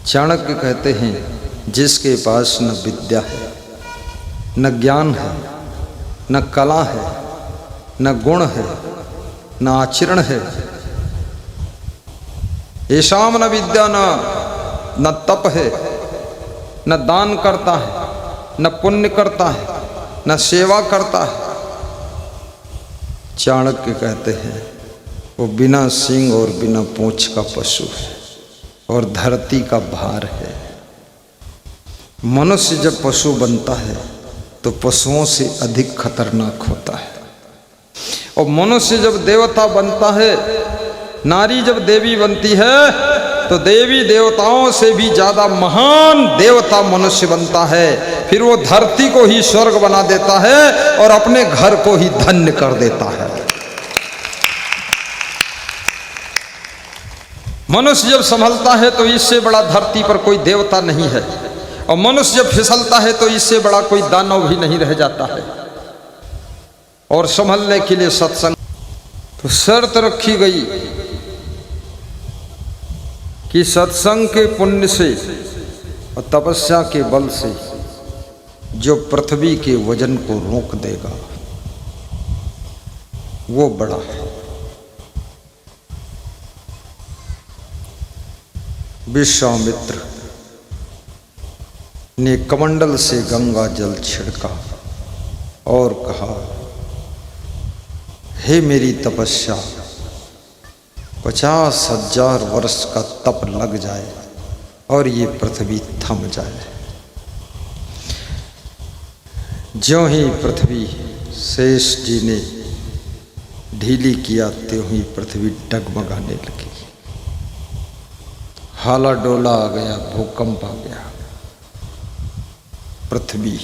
चाणक्य कहते हैं जिसके पास न विद्या है, न ज्ञान है, न कला है, न गुण है, न आचरण है, येषाम न विद्या न तप है, न दान करता है, न पुण्य करता है, न सेवा करता है, चाणक्य कहते हैं वो बिना सींग और बिना पूंछ का पशु है और धरती का भार है। मनुष्य जब पशु बनता है तो पशुओं से अधिक खतरनाक होता है, और मनुष्य जब देवता बनता है, नारी जब देवी बनती है तो देवी देवताओं से भी ज्यादा महान देवता मनुष्य बनता है। फिर वो धरती को ही स्वर्ग बना देता है और अपने घर को ही धन्य कर देता है। मनुष्य जब संभलता है तो इससे बड़ा धरती पर कोई देवता नहीं है, और मनुष्य जब फिसलता है तो इससे बड़ा कोई दानव भी नहीं रह जाता है। और संभलने के लिए सत्संग तो शर्त रखी गई कि सत्संग के पुण्य से और तपस्या के बल से जो पृथ्वी के वजन को रोक देगा वो बड़ा है। विश्वामित्र ने कमंडल से गंगा जल छिड़का और कहा, हे मेरी तपस्या, 50,000 वर्ष का तप लग जाए और ये पृथ्वी थम जाए। ज्यों ही पृथ्वी शेष जी ने ढीली किया त्यों ही पृथ्वी डगमगाने लगी, हाला डोला आ गया, भूकंप आ गया। पृथ्वी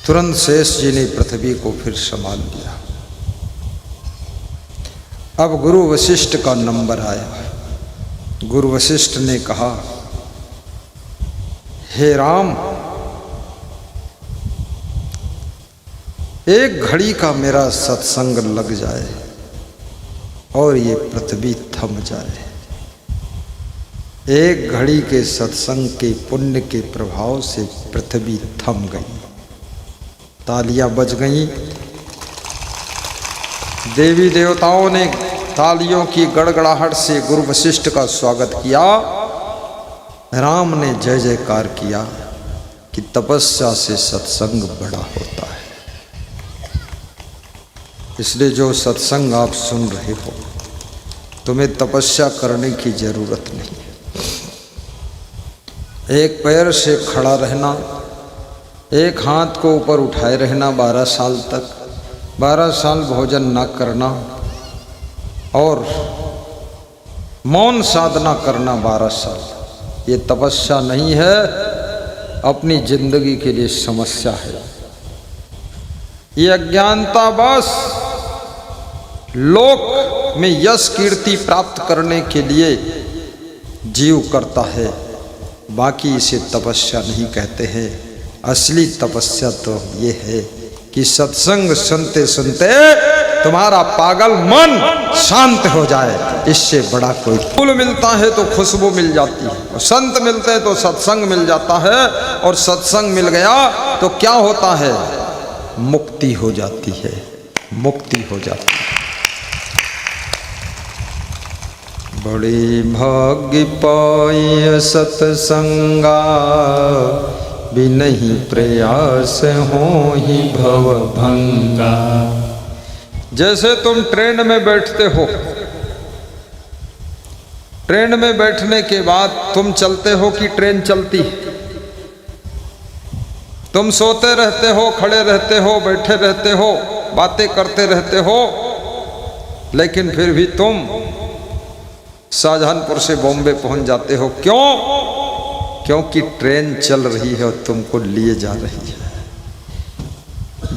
तुरंत शेष जी ने पृथ्वी को फिर संभाल लिया। अब गुरु वशिष्ठ का नंबर आया। गुरु वशिष्ठ ने कहा, हे राम, एक घड़ी का मेरा सत्संग लग जाए और ये पृथ्वी थम जाए। एक घड़ी के सत्संग के पुण्य के प्रभाव से पृथ्वी थम गई। तालियां बज गईं। देवी देवताओं ने तालियों की गड़गड़ाहट से गुरु वशिष्ठ का स्वागत किया। राम ने जय जयकार किया कि तपस्या से सत्संग बड़ा होता है। इसलिए जो सत्संग आप सुन रहे हो, तुम्हें तपस्या करने की जरूरत नहीं है। एक पैर से खड़ा रहना, एक हाथ को ऊपर उठाए रहना 12 साल तक, 12 साल भोजन न करना और मौन साधना करना 12 साल, ये तपस्या नहीं है, अपनी जिंदगी के लिए समस्या है। ये अज्ञानता बस लोक में यश कीर्ति प्राप्त करने के लिए जीव करता है, बाकी इसे तपस्या नहीं कहते हैं। असली तपस्या तो ये है कि सत्संग सुनते सुनते तुम्हारा पागल मन शांत हो जाए। इससे बड़ा कोई फूल मिलता है तो खुशबू मिल जाती है, और संत मिलते हैं तो सत्संग मिल जाता है, और सत्संग मिल गया तो क्या होता है? मुक्ति हो जाती है, मुक्ति हो जाती है। बड़े भाग्य पाए सत्संगा, बिनहि प्रयास हो ही भव भंगा। जैसे तुम ट्रेन में बैठते हो, ट्रेन में बैठने के बाद तुम चलते हो कि ट्रेन चलती? तुम सोते रहते हो, खड़े रहते हो, बैठे रहते हो, बातें करते रहते हो, लेकिन फिर भी तुम शाहजहानपुर से बॉम्बे पहुंच जाते हो। क्यों? क्योंकि ट्रेन चल रही है और तुमको लिए जा रही है।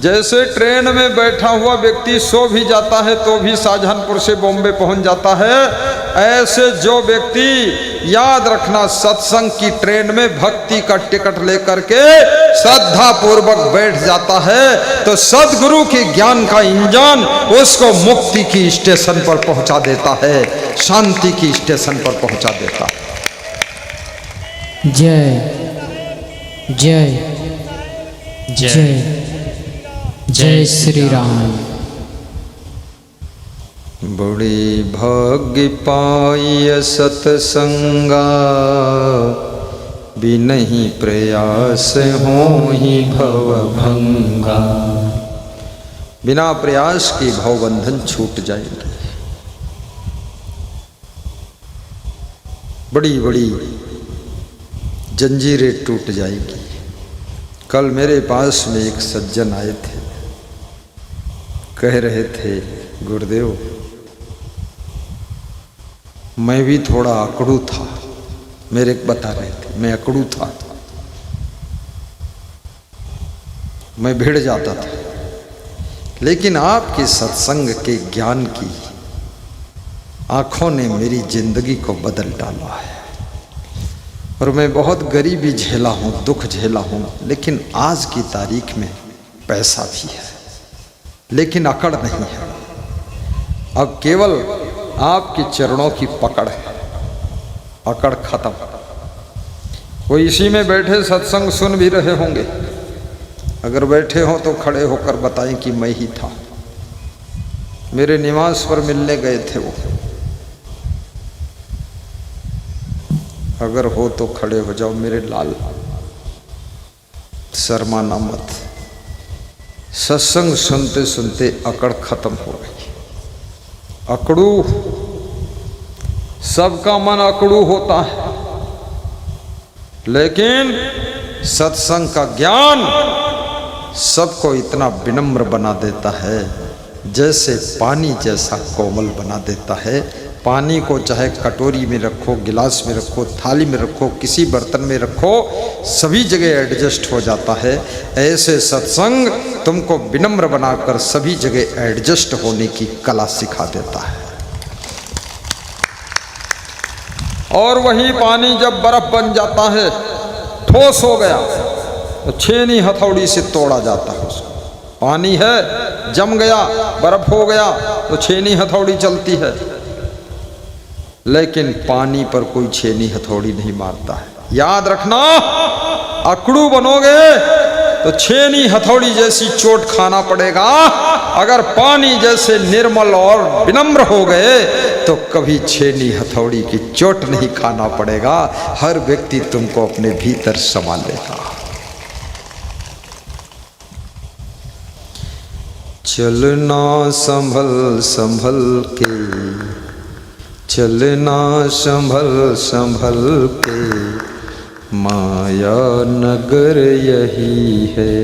जैसे ट्रेन में बैठा हुआ व्यक्ति सो भी जाता है तो भी शाहजहानपुर से बॉम्बे पहुंच जाता है, ऐसे जो व्यक्ति, याद रखना, सत्संग की ट्रेन में भक्ति का टिकट लेकर के श्रद्धा पूर्वक बैठ जाता है तो सद्गुरु के ज्ञान का इंजन उसको मुक्ति की स्टेशन पर पहुंचा देता है, शांति की स्टेशन पर पहुंचा देता है। जय जय जय जय श्री राम। बड़ी भाग्य पाई सतसंगा, बिनहि प्रयास हो ही भव भंगा। बिना प्रयास के भवबंधन छूट जाएंगे। बड़ी बड़ी जंजीरें टूट जाएगी। कल मेरे पास में एक सज्जन आए थे, कह रहे थे गुरुदेव मैं भी थोड़ा अकड़ू था। मेरे बता रहे थे मैं अकड़ू था, मैं भिड़ जाता था, लेकिन आपके सत्संग के ज्ञान की आंखों ने मेरी जिंदगी को बदल डाला है। और मैं बहुत गरीबी झेला हूँ, दुख झेला हूँ, लेकिन आज की तारीख में पैसा भी है लेकिन अकड़ नहीं है। अब केवल आपके चरणों की पकड़ है, अकड़ खत्म। कोई इसी में बैठे सत्संग सुन भी रहे होंगे, अगर बैठे हो तो खड़े होकर बताएं कि मैं ही था। मेरे निवास पर मिलने गए थे वो, अगर हो तो खड़े हो जाओ मेरे लाल, शर्माना मत। सत्संग सुनते सुनते अकड़ खत्म हो गई। अकड़ू, सबका मन अकड़ू होता है, लेकिन सत्संग का ज्ञान सबको इतना विनम्र बना देता है, जैसे पानी जैसा कोमल बना देता है। पानी को चाहे कटोरी में रखो, गिलास में रखो, थाली में रखो, किसी बर्तन में रखो, सभी जगह एडजस्ट हो जाता है। ऐसे सत्संग तुमको विनम्र बनाकर सभी जगह एडजस्ट होने की कला सिखा देता है। और वही पानी जब बर्फ बन जाता है, ठोस हो गया, तो छेनी हथौड़ी से तोड़ा जाता है उसको। पानी है, जम गया, बर्फ हो गया, तो छेनी हथौड़ी चलती है, लेकिन पानी पर कोई छेनी हथौड़ी नहीं मारता है। याद रखना, अकड़ू बनोगे तो छेनी हथौड़ी जैसी चोट खाना पड़ेगा। अगर पानी जैसे निर्मल और विनम्र हो गए तो कभी छेनी हथौड़ी की चोट नहीं खाना पड़ेगा। हर व्यक्ति तुमको अपने भीतर समा लेगा। चलना संभल संभल के, चलना संभल संभल के, माया नगर यही है।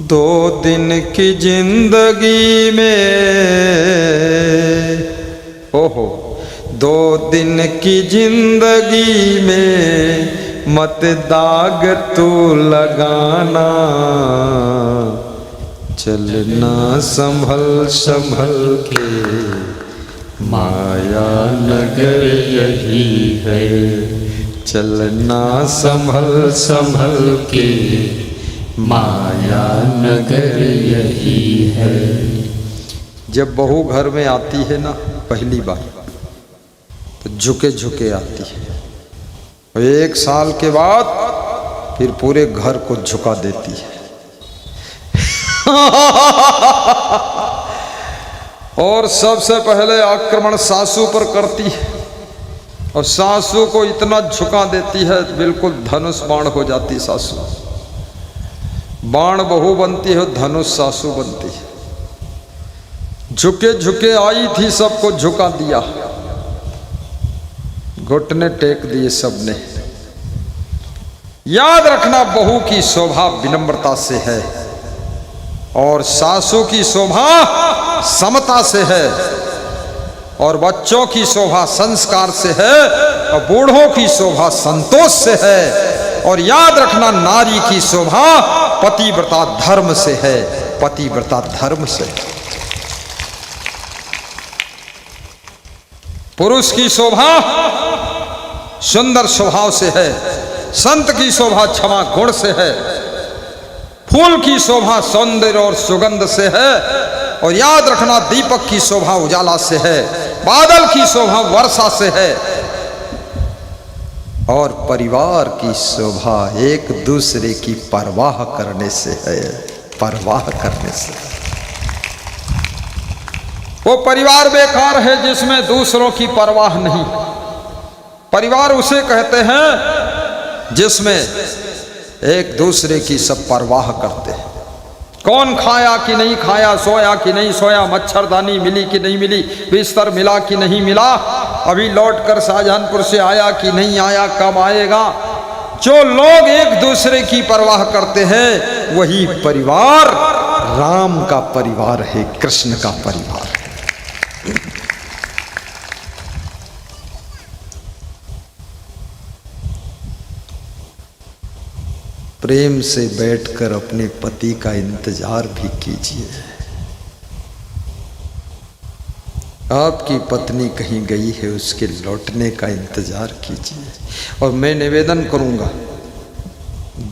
2 दिन की जिंदगी में, ओहो, 2 दिन की जिंदगी में मत दाग तू लगाना। चलना संभल संभल के, माया नगर यही है। चलना संभल संभल के, माया नगर यही है। जब बहू घर में आती है ना पहली बार, तो झुके झुके आती है, और 1 साल के बाद फिर पूरे घर को झुका देती है। और सबसे पहले आक्रमण सासू पर करती है, और सासू को इतना झुका देती है, बिल्कुल धनुष बाण हो जाती सासू। बाण बहू बनती है, धनुष सासू बनती है। झुके झुके आई थी, सबको झुका दिया, घुटने टेक दिए सबने। याद रखना, बहू की शोभा विनम्रता से है, और सासू की शोभा समता से है, और बच्चों की शोभा संस्कार से है, और बूढ़ों की शोभा संतोष से है। और याद रखना, नारी की शोभा पतिव्रता धर्म से है, पतिव्रता धर्म से। पुरुष की शोभा सुंदर स्वभाव से है, संत की शोभा क्षमा गुण से है, फूल की शोभा सौंदर्य और सुगंध से है, और याद रखना दीपक की शोभा उजाला से है, बादल की शोभा वर्षा से है, और परिवार की शोभा एक दूसरे की परवाह करने से है, परवाह करने से। वो परिवार बेकार है जिसमें दूसरों की परवाह नहीं। परिवार उसे कहते हैं जिसमें एक दूसरे की सब परवाह करते हैं। कौन खाया कि नहीं खाया, सोया कि नहीं सोया, मच्छरदानी मिली कि नहीं मिली, बिस्तर मिला कि नहीं मिला, अभी लौटकर शाहजहांपुर से आया कि नहीं आया, कब आएगा। जो लोग एक दूसरे की परवाह करते हैं वही परिवार राम का परिवार है, कृष्ण का परिवार है। प्रेम से बैठकर अपने पति का इंतजार भी कीजिए। आपकी पत्नी कहीं गई है, उसके लौटने का इंतजार कीजिए। और मैं निवेदन करूंगा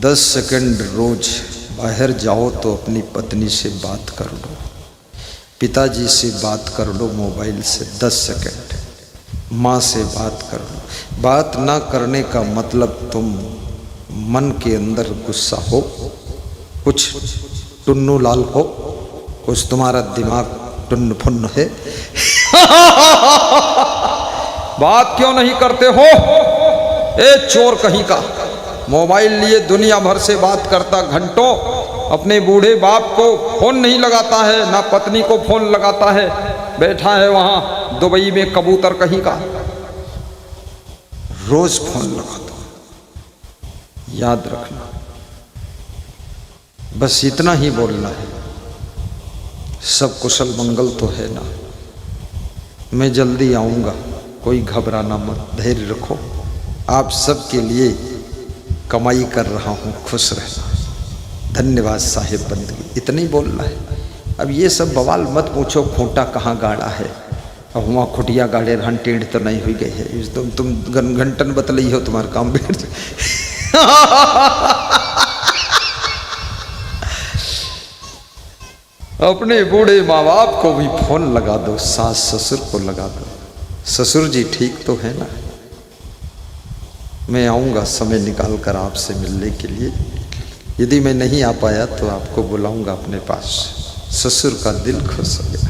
10 सेकंड रोज बाहर जाओ तो अपनी पत्नी से बात कर लो, पिताजी से बात कर लो मोबाइल से 10 सेकंड, माँ से बात कर लो। बात ना करने का मतलब तुम मन के अंदर गुस्सा हो, कुछ टुन्नू लाल हो, कुछ तुम्हारा दिमाग टुन्न फुन्न है। बात क्यों नहीं करते हो? ए चोर कहीं का, मोबाइल लिए दुनिया भर से बात करता घंटों, अपने बूढ़े बाप को फोन नहीं लगाता है, ना पत्नी को फोन लगाता है, बैठा है वहां दुबई में कबूतर कहीं का। रोज फोन लगा दो, याद रखना। बस इतना ही बोलना है, सब कुशल मंगल तो है ना, मैं जल्दी आऊँगा, कोई घबराना मत, धैर्य रखो। आप सबके लिए कमाई कर रहा हूँ, खुश रहना। धन्यवाद साहिब बंदगी, इतना ही बोलना है। अब ये सब बवाल मत पूछो, खूंटा कहाँ गाड़ा है, अब वहाँ खुटिया गाड़े रहन टेढ़ तो नहीं हुई गई है। तुम घंटन बतलई हो, तुम्हारा काम बैठ अपने बूढ़े माँ बाप को भी फोन लगा दो, सास ससुर को लगा दो। ससुर जी ठीक तो है ना? मैं आऊँगा समय निकाल कर आपसे मिलने के लिए। यदि मैं नहीं आ पाया तो आपको बुलाऊंगा अपने पास। ससुर का दिल खुश हो गया।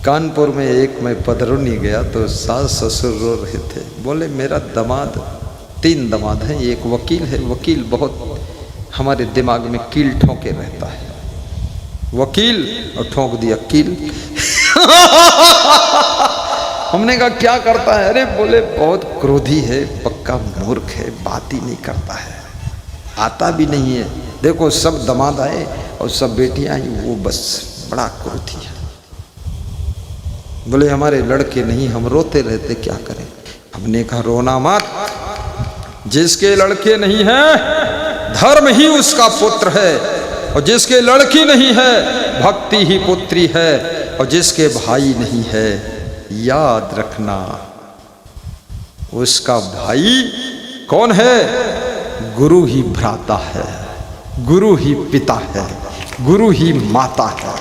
कानपुर में एक मैं पदरुनी गया तो सास ससुर रो रहे थे, बोले मेरा दामाद, 3 दामाद हैं, एक वकील है, वकील बहुत हमारे दिमाग में कील ठोंके रहता है। वकील और ठोंक दिया कील। हमने कहा क्या करता है? अरे बोले बहुत क्रोधी है, पक्का मूर्ख है, बात ही नहीं करता है, आता भी नहीं है। देखो सब दामाद आए और सब बेटियां आई, वो बस बड़ा क्रोधी है। बोले हमारे लड़के नहीं, हम रोते रहते, क्या करें? हमने कहा रोना मत, जिसके लड़के नहीं है धर्म ही उसका पुत्र है, और जिसके लड़की नहीं है भक्ति ही पुत्री है, और जिसके भाई नहीं है याद रखना उसका भाई कौन है? गुरु ही भ्राता है, गुरु ही पिता है, गुरु ही माता है।